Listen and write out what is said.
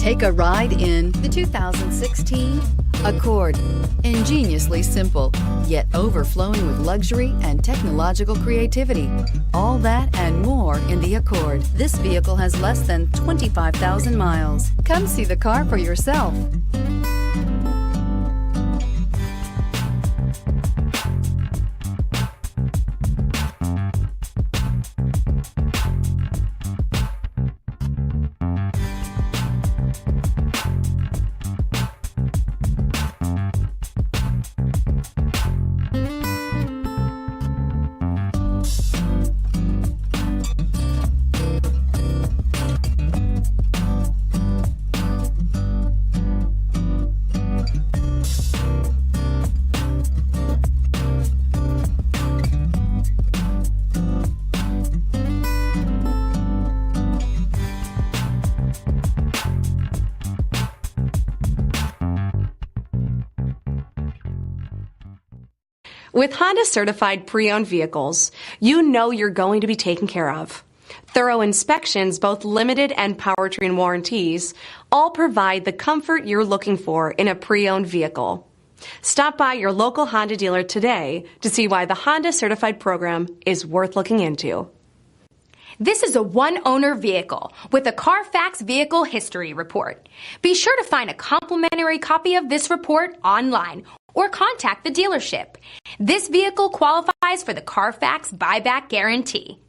Take a ride in the 2016 Accord. Ingeniously simple, yet overflowing with luxury and technological creativity. All that and more in the Accord. This vehicle has less than 25,000 miles. Come see the car for yourself. With Honda certified pre-owned vehicles, you know you're going to be taken care of. Thorough inspections, both limited and powertrain warranties, all provide the comfort you're looking for in a pre-owned vehicle. Stop by your local Honda dealer today to see why the Honda certified program is worth looking into. This is a one-owner vehicle with a CARFAX Vehicle History Report. Be sure to find a complimentary copy of this report online or contact the dealership. This vehicle qualifies for the CARFAX Buyback Guarantee.